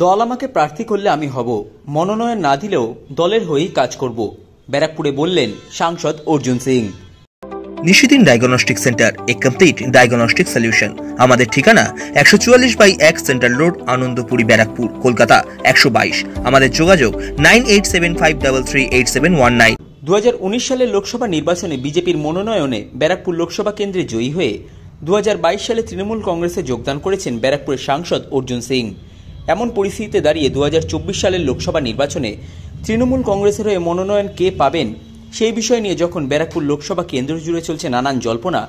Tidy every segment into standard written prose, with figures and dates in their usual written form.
দল আমাকে প্রার্থী করলে আমি হব, মনোনয়ন না দিলেও দলের হয়েই কাজ করব, ব্যারাকপুরে বললেন সাংসদ অর্জুন সিং। নিশিদিন ডায়াগনস্টিক সেন্টার, এ কমপ্লিট ডায়াগনস্টিক সলিউশন। আমাদের ঠিকানা 144/1 সেন্ট্রাল রোড, আনন্দপুরি, ব্যারাকপুর, কলকাতা 122। আমাদের যোগাযোগ 9875338719। 2019 সালের লোকসভা নির্বাচনে বিজেপির মনোনয়নে ব্যারাকপুর লোকসভা কেন্দ্রে জয়ী হয়ে 2022 সালে তৃণমূল কংগ্রেসে যোগদান করেছেন ব্যারাকপুরের সাংসদ অর্জুন সিং। এমন পরিস্থিতিতে দাঁড়িয়ে 2024 সালের লোকসভা নির্বাচনে তৃণমূল কংগ্রেসের হয়ে মনোনয়ন কে পাবেন সেই বিষয় নিয়ে যখন ব্যারাকপুর লোকসভা কেন্দ্র জুড়ে চলছে নানান জল্পনা,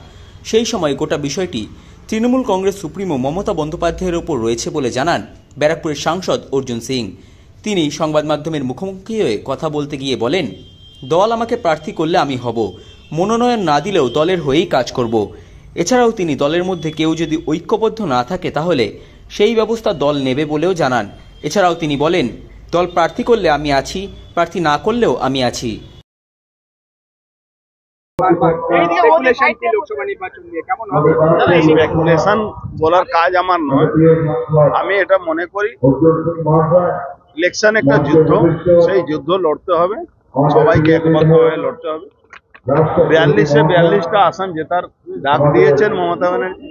সেই সময় গোটা বিষয়টি তৃণমূল কংগ্রেস সুপ্রিমো মমতা বন্দ্যোপাধ্যায়ের ওপর রয়েছে বলে জানান ব্যারাকপুরের সাংসদ অর্জুন সিং। তিনি সংবাদ মাধ্যমের মুখোমুখি হয়ে কথা বলতে গিয়ে বলেন, দল আমাকে প্রার্থী করলে আমি হব, মনোনয়ন না দিলেও দলের হয়েই কাজ করব। এছাড়াও তিনি দলের মধ্যে কেউ যদি ঐক্যবদ্ধ না থাকে তাহলে সেই ব্যবস্থা দল নেবে বলেও জানান। এছাড়াও তিনি বলেন, দল প্রার্থী করলে আমি আছি, প্রার্থী না করলেও আমি আছি। স্পেকুলেশন বলার কাজ আমার নয়। আমি এটা মনে করি ইলেকশন একটা যুদ্ধ, সেই যুদ্ধ লড়তে হবে, সবাইকে একমত হয়ে লড়তে হবে। 42-42টা আসন জেতার ডাক দিয়েছেন মমতা ব্যানার্জি।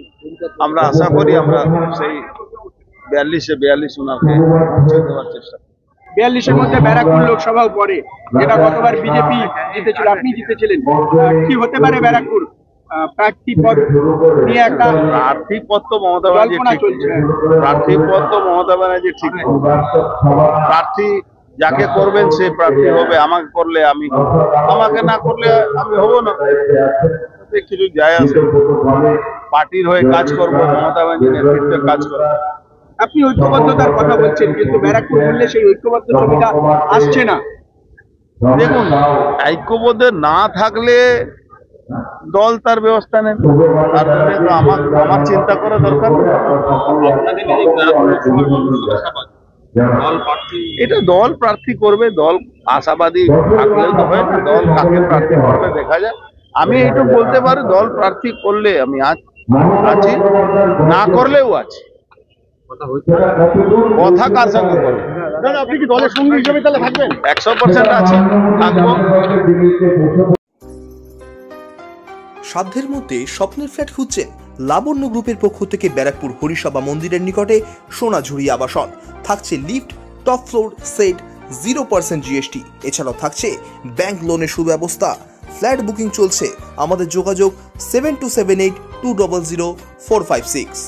আমরা আশা করি আমরা সেই 42-42 ওনাকে পৌঁছে দেওয়ার চেষ্টা। 42-এর মধ্যে ব্যারাকপুর লোকসভাও পড়ে, যেটা গতবার বিজেপি জিতেছিল, আপনি জিতেছিলেন। কি হতে পারে ব্যারাকপুর প্রার্থী পদ নিয়ে? একটা প্রার্থী পদ তো মমতা ব্যানার্জি চলছে, প্রার্থী পদ তো মমতা ব্যানার্জি ঠিক, প্রার্থী যাকে করবেন সে প্রার্থী হবে। আমাকে করলে আমি হব, আমাকে না করলে আমি হব না, কিছু যায় আসে। পার্টির হয়ে কাজ করবো, মমতা ব্যানার্জির নেতৃত্বে কাজ করবো। আপনি ঐক্যবদ্ধতার কথা বলছেন, কিন্তু ব্যারাকপুর বললে সেই ঐক্যবদ্ধ ছবিটা আসছে না। দেখুন, ঐক্যবদ্ধ না থাকলে দল তার ব্যবস্থা নেন, তার জন্য তো আমার চিন্তা করা দরকার। এটা দল প্রার্থী করবে, দল আশাবাদী থাকলেও তো হয় না, দল কাকে প্রার্থী করবে দেখা যায়। আমি এইটুকু বলতে পারি, দল প্রার্থী করলে আমি আছি, না করলেও আছি। কথা কার সঙ্গে করবে? আপনি কি দলের সঙ্গী হিসেবে তাহলে থাকবেন? 100% আছি, থাকবো। সাধ্যের মধ্যে স্বপ্নের ফ্ল্যাট খুঁজছেন? লাবণ্য গ্রুপের পক্ষ থেকে ব্যারাকপুর হরিসভা মন্দিরের নিকটে সোনাঝুরি আবাসন। থাকছে lift, top floor, set, 0% GST। এছাড়াও থাকছে ব্যাংক লোনের সুব্যবস্থা। ফ্ল্যাট বুকিং চলছে। আমাদের যোগাযোগ 7278200456।